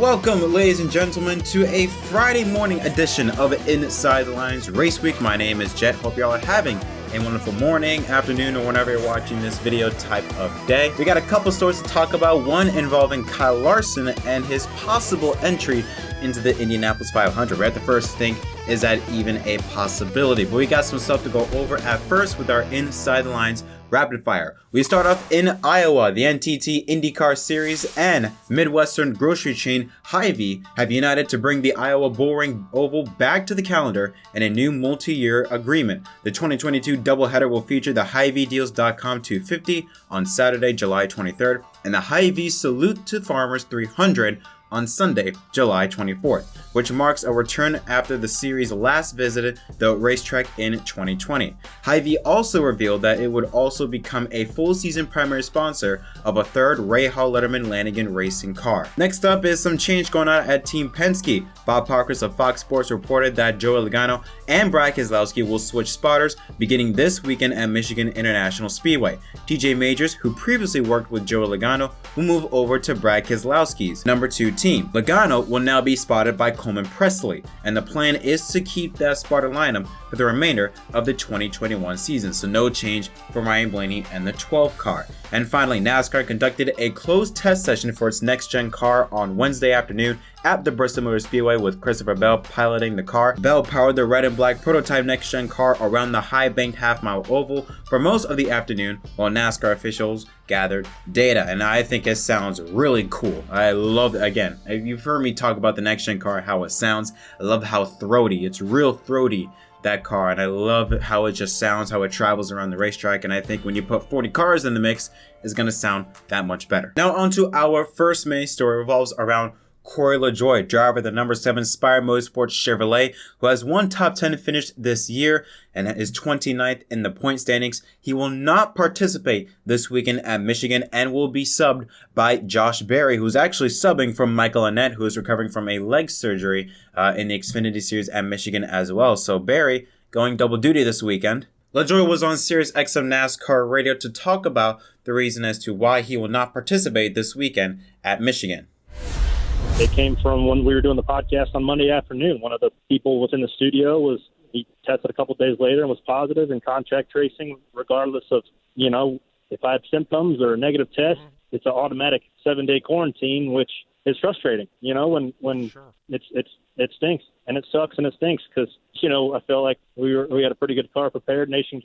Welcome, ladies and gentlemen, to a Friday morning edition of Inside the Lines Race Week. My name is Jet. Hope y'all are having a wonderful morning, afternoon, or whenever you're watching this video type of day. We got a couple stories to talk about, one involving 𝙁Larson and his possible entry into the Indianapolis 500. Right, the first thing, is that even a possibility? But we got some stuff to go over at first with our Inside the Lines rapid fire. We start off in Iowa. The NTT IndyCar Series and Midwestern grocery chain Hy-Vee have united to bring the Iowa Bullring Oval back to the calendar in a new multi-year agreement. The 2022 doubleheader will feature the HyVeeDeals.com 250 on Saturday, July 23rd, and the Hy-Vee Salute to Farmers 300 on Sunday, July 24th, which marks a return after the series last visited the racetrack in 2020. Hy-Vee also revealed that it would also become a full season primary sponsor of a third 𝙍𝘼𝙋𝙍𝙍 Lanigan racing car. Next up is some change going on at Team Penske. Bob Parkers of Fox Sports reported that 𝙎𝘼𝙋𝙄𝙍𝙍 and 𝙁𝘍𝑍𝑐 will switch spotters beginning this weekend at Michigan International Speedway. TJ Majors, who previously worked with 𝙎𝘼𝙋𝙄𝙍𝙍, will move over to 𝙁𝘍𝑍𝑐's number 2 team. Logano will now be spotted by Coleman Presley, and the plan is to keep that spotter lineup for the remainder of the 2021 season, so no change for Ryan Blaney and the 12 car. And finally, NASCAR conducted a closed test session for its next-gen car on Wednesday afternoon at the Bristol Motor Speedway, with Christopher Bell piloting the car. Bell powered the red and black prototype next-gen car around the high-banked half-mile oval for most of the afternoon, while NASCAR officials gathered data, and I think it sounds really cool. I love it. Again, you've heard me talk about the next-gen car, how it sounds. I love how throaty, it's real throaty, that car, and I love how it just sounds, how it travels around the racetrack, and I think when you put 40 cars in the mix, it's going to sound that much better. Now on to our first main story. Revolves around Corey LaJoie, driver of the number 7 Spire Motorsports Chevrolet, who has one top 10 finish this year and is 29th in the point standings. He will not participate this weekend at Michigan and will be subbed by Josh Berry, who's actually subbing from Michael Annett, who is recovering from a leg surgery in the Xfinity Series at Michigan as well. So Berry going double duty this weekend. LaJoie was on Sirius XM NASCAR radio to talk about the reason as to why he will not participate this weekend at Michigan. It came from when we were doing the podcast on Monday afternoon. One of the people within the studio he tested a couple of days later and was positive in contact tracing, regardless of, if I have symptoms or a negative test, it's an automatic 7-day quarantine, which is frustrating, when sure. It stinks and it sucks and it stinks because, I feel like we had a pretty good car prepared, Nation's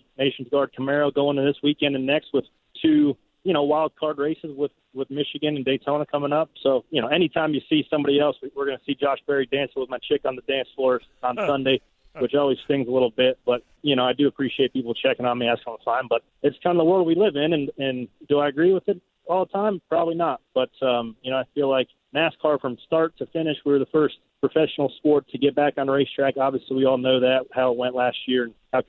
Guard Camaro going in this weekend and next with 2 wild card races with Michigan and Daytona coming up. So, anytime you see somebody else, we're going to see Josh Berry dancing with my chick on the dance floor on Sunday, which always stings a little bit. But, I do appreciate people checking on me, asking on the time. But it's kind of the world we live in. And do I agree with it all the time? Probably not. But, I feel like NASCAR from start to finish, we were the first professional sport to get back on the racetrack. Obviously, we all know that, how it went last year and how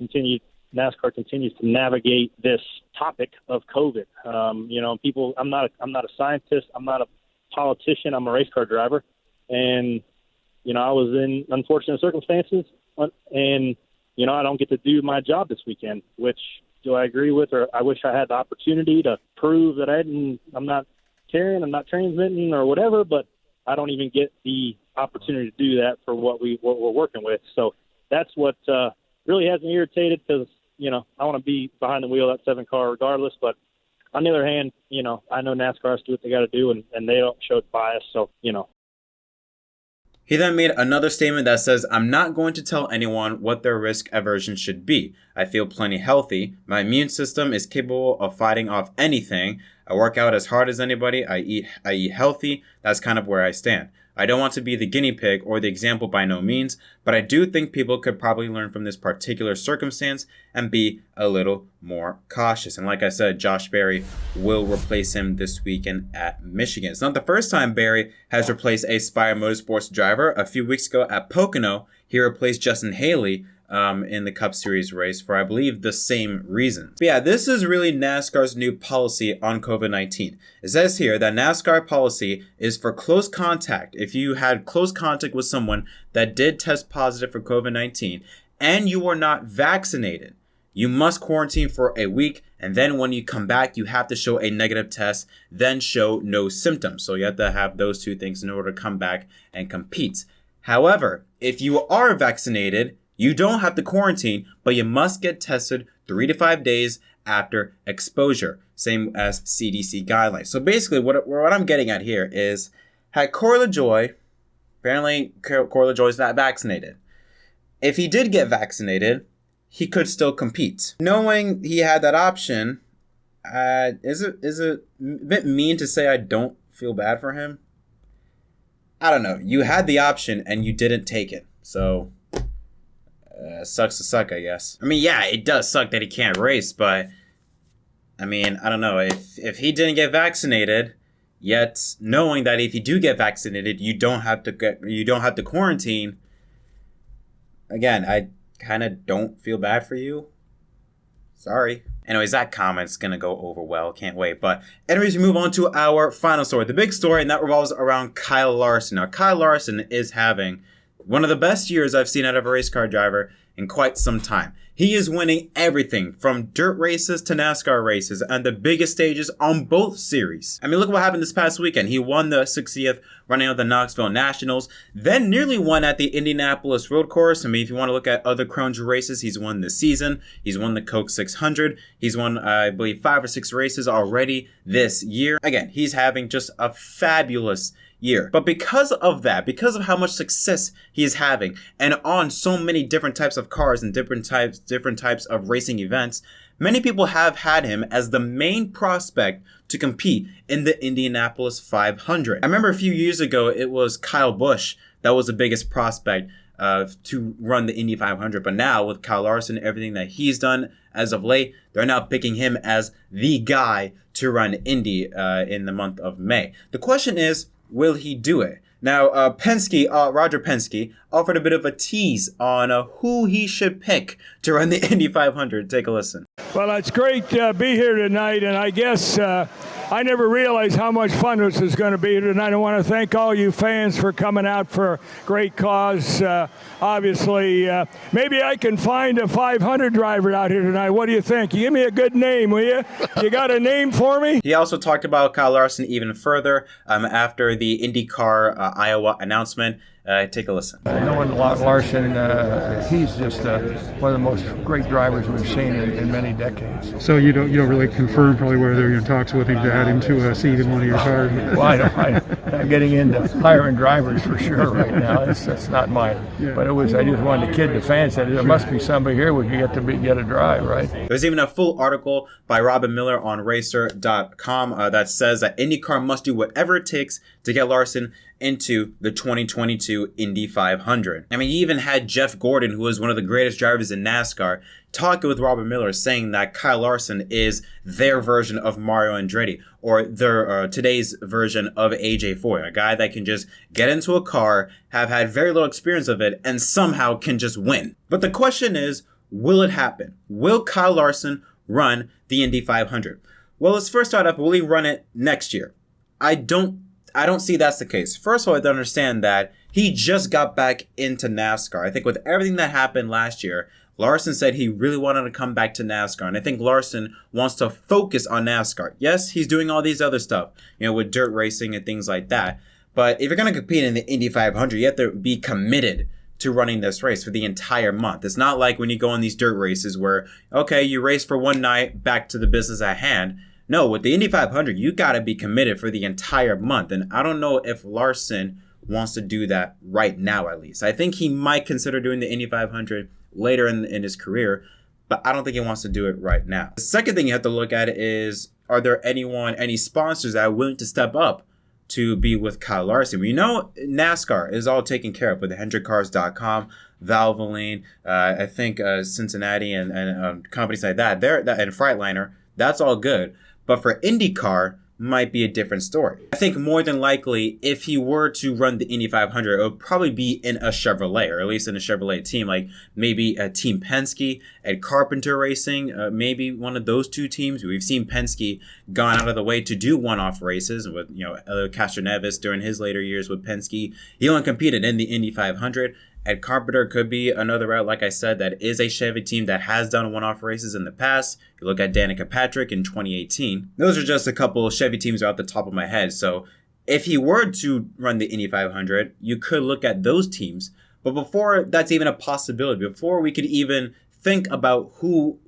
NASCAR continues to navigate this topic of COVID. People, I'm not a scientist. I'm not a politician. I'm a race car driver. And, I was in unfortunate circumstances and, I don't get to do my job this weekend, which do I agree with, or I wish I had the opportunity to prove that I'm not carrying, I'm not transmitting or whatever, but I don't even get the opportunity to do that for what we're working with. So that's what really has me irritated because, I want to be behind the wheel of that 7 car regardless. But on the other hand, I know NASCAR has to do what they got to do, and they don't show bias. So, He then made another statement that says, "I'm not going to tell anyone what their risk aversion should be. I feel plenty healthy. My immune system is capable of fighting off anything. I work out as hard as anybody. I eat healthy. That's kind of where I stand. I don't want to be the guinea pig or the example by no means, but I do think people could probably learn from this particular circumstance and be a little more cautious." And like I said, Josh Berry will replace him this weekend at Michigan. It's not the first time Berry has replaced a Spire Motorsports driver. A few weeks ago at Pocono, he replaced Justin Haley in the Cup Series race for, I believe, the same reason. But yeah, this is really NASCAR's new policy on COVID-19. It says here that NASCAR policy is for close contact. If you had close contact with someone that did test positive for COVID-19 and you were not vaccinated, You must quarantine for a week, and then when you come back, you have to show a negative test, then show no symptoms. So you have to have those two things in order to come back and compete. However, if you are vaccinated, you don't have to quarantine, but you must get tested 3 to 5 days after exposure, same as CDC guidelines. So basically what I'm getting at here is, had 𝙍𝘼𝙋𝙄𝙍, apparently 𝙍𝘼𝙋𝙄 is not vaccinated. If he did get vaccinated, he could still compete. Knowing he had that option, is it a bit mean to say I don't feel bad for him? I don't know. You had the option and you didn't take it. So, sucks to suck, I guess. I mean, yeah, it does suck that he can't race, but I mean, I don't know. If he didn't get vaccinated, yet knowing that if you do get vaccinated, you don't have to quarantine. Again, I kind of don't feel bad for you. Sorry. Anyways, that comment's gonna go over well. Can't wait. But anyways, we move on to our final story. The big story, and that revolves around Kyle Larson. Now, Kyle Larson is having one of the best years I've seen out of a race car driver in quite some time. He is winning everything from dirt races to NASCAR races and the biggest stages on both series. I mean, look what happened this past weekend. He won the 60th running of the Knoxville Nationals, then nearly won at the Indianapolis road course. I mean, if you want to look at other Crown Jewel races, he's won this season. He's won the Coke 600. He's won, I believe, 5 or 6 races already this year. Again, he's having just a fabulous year. But because of that, because of how much success he is having and on so many different types of cars and different types of racing events, many people have had him as the main prospect to compete in the Indianapolis 500. I remember a few years ago, it was Kyle Busch that was the biggest prospect to run the Indy 500. But now with Kyle Larson, everything that he's done as of late, they're now picking him as the guy to run Indy in the month of May. The question is, will he do it? Now, Roger Penske offered a bit of a tease on who he should pick to run the Indy 500. Take a listen. Well, it's great to be here tonight, and I guess I never realized how much fun this is going to be tonight. I want to thank all you fans for coming out for a great cause. Obviously, maybe I can find a 500 driver out here tonight. What do you think? You give me a good name, will you? You got a name for me? He also talked about Kyle Larson even further after the IndyCar Iowa announcement. Take a listen. Knowing Larson, he's just one of the most great drivers we've seen in many decades. So you don't really confirm probably whether you're in talks with him to add him to a seat in one of your cars? Well, I'm getting into hiring drivers for sure right now. That's not mine. Yeah. But I just wanted to kid the fans that there must be somebody here we can get a drive, right? There's even a full article by Robin Miller on Racer.com that says that IndyCar must do whatever it takes to get Larson into the 2022 Indy 500. I mean, you even had Jeff Gordon, who is one of the greatest drivers in NASCAR, talking with Robin Miller, saying that Kyle Larson is their version of Mario Andretti, or their today's version of AJ Foyt, a guy that can just get into a car, have had very little experience of it, and somehow can just win. But the question is, will it happen? Will Kyle Larson run the Indy 500? Well, let's first start off, will he run it next year? I don't see that's the case. First of all, I have to understand that he just got back into NASCAR. I think with everything that happened last year, Larson said he really wanted to come back to NASCAR. And I think Larson wants to focus on NASCAR. Yes, he's doing all these other stuff, with dirt racing and things like that. But if you're going to compete in the Indy 500, you have to be committed to running this race for the entire month. It's not like when you go on these dirt races where, okay, you race for one night, back to the business at hand. No, with the Indy 500, you got to be committed for the entire month. And I don't know if Larson wants to do that right now, at least. I think he might consider doing the Indy 500 later in his career, but I don't think he wants to do it right now. The second thing you have to look at is, are there any sponsors that are willing to step up to be with Kyle Larson? We know NASCAR is all taken care of with the HendrickCars.com, Valvoline, I think Cincinnati and companies like that, and Freightliner, that's all good. But for IndyCar, might be a different story. I think more than likely, if he were to run the Indy 500, it would probably be in a Chevrolet, or at least in a Chevrolet team, like maybe a Team Penske at Carpenter Racing, maybe one of those two teams. We've seen Penske gone out of the way to do one-off races with, Castroneves during his later years with Penske. He only competed in the Indy 500. Ed Carpenter could be another route, like I said, that is a Chevy team that has done one-off races in the past. You look at Danica Patrick in 2018. Those are just a couple Chevy teams out the top of my head. So if he were to run the Indy 500, you could look at those teams. But before that's even a possibility, before we could even think about who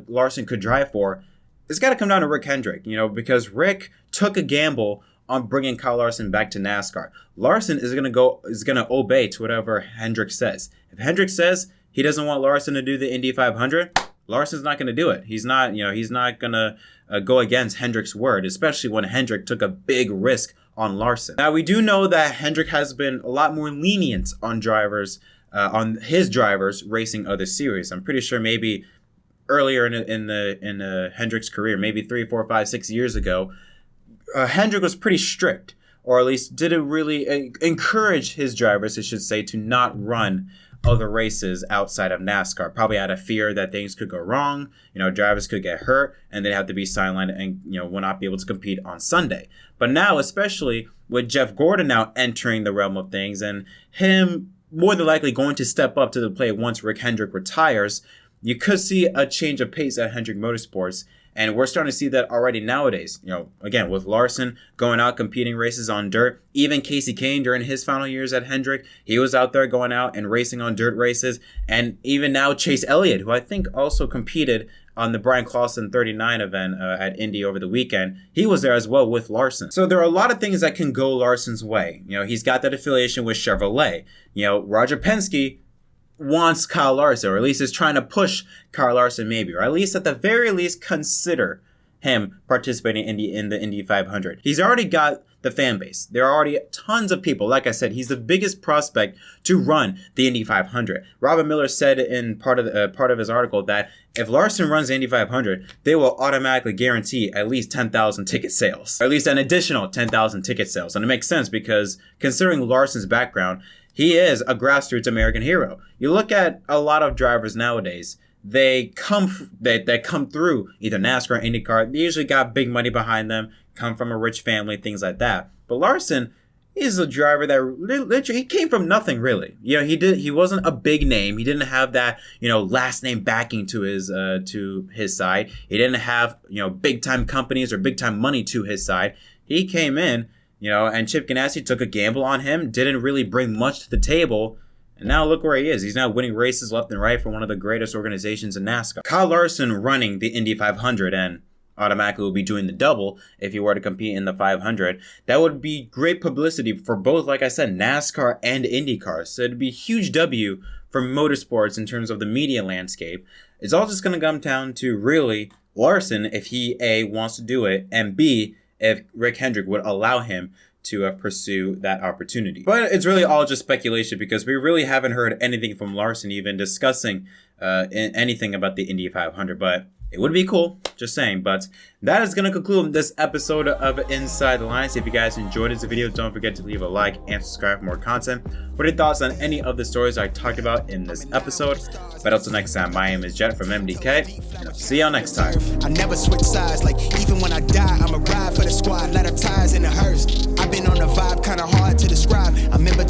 Larson could drive for, it's got to come down to Rick Hendrick, because Rick took a gamble on bringing Kyle Larson back to NASCAR. Larson is going to obey to whatever Hendrick says. If Hendrick says he doesn't want Larson to do the Indy 500, Larson's not going to do it. He's not going to go against Hendrick's word, especially when Hendrick took a big risk on Larson. Now, we do know that Hendrick has been a lot more lenient on his drivers racing other series. I'm pretty sure maybe earlier in Hendrick's career, maybe 3, 4, 5, 6 years ago, Hendrick was pretty strict, or at least didn't really encourage his drivers, I should say, to not run other races outside of NASCAR. Probably out of fear that things could go wrong, drivers could get hurt, and they'd have to be sidelined and, will not be able to compete on Sunday. But now, especially with Jeff Gordon now entering the realm of things, and him more than likely going to step up to the plate once Rick Hendrick retires, you could see a change of pace at Hendrick Motorsports. And we're starting to see that already nowadays. Again, with Larson going out competing races on dirt, even Casey Kane during his final years at Hendrick, he was out there going out and racing on dirt races. And even now Chase Elliott, who I think also competed on the Brian Clausen 39 event at Indy over the weekend, he was there as well with Larson. So there are a lot of things that can go Larson's way. He's got that affiliation with Chevrolet. Roger Penske wants Kyle Larson, or at least is trying to push Kyle Larson maybe, or at least at the very least consider him participating in the Indy 500. He's already got the fan base. There are already tons of people. Like I said, he's the biggest prospect to run the Indy 500. Robin Miller said in part of his article that if Larson runs the Indy 500, they will automatically guarantee at least 10,000 ticket sales, or at least an additional 10,000 ticket sales. And it makes sense because considering Larson's background, he is a grassroots American hero. You look at a lot of drivers nowadays, they come through either NASCAR or IndyCar. They usually got big money behind them, come from a rich family, things like that. But Larson is a driver that literally, he came from nothing really. He wasn't a big name. He didn't have that, last name backing to his side. He didn't have, big time companies or big time money to his side. He came in, and Chip Ganassi took a gamble on him, didn't really bring much to the table, and now look where he is. He's now winning races left and right for one of the greatest organizations in NASCAR. Kyle Larson running the Indy 500 and automatically will be doing the double if he were to compete in the 500. That would be great publicity for both, like I said, NASCAR and IndyCar. So it'd be a huge W for motorsports in terms of the media landscape. It's all just going to come down to really Larson if he A, wants to do it, and B, if Rick Hendrick would allow him to pursue that opportunity. But it's really all just speculation because we really haven't heard anything from Larson even discussing anything about the Indy 500. But it would be cool, just saying. But that is going to conclude this episode of Inside the Lines. If you guys enjoyed this video, don't forget to leave a like and subscribe for more content. What are your thoughts on any of the stories I talked about in this episode? But until next time, my name is Jett from MDK, and I'll see y'all next time. I never switch sides, like even when I die, I'ma ride for the squad, let her ties in the hearse. I've been on the vibe, kinda hard to describe. I remember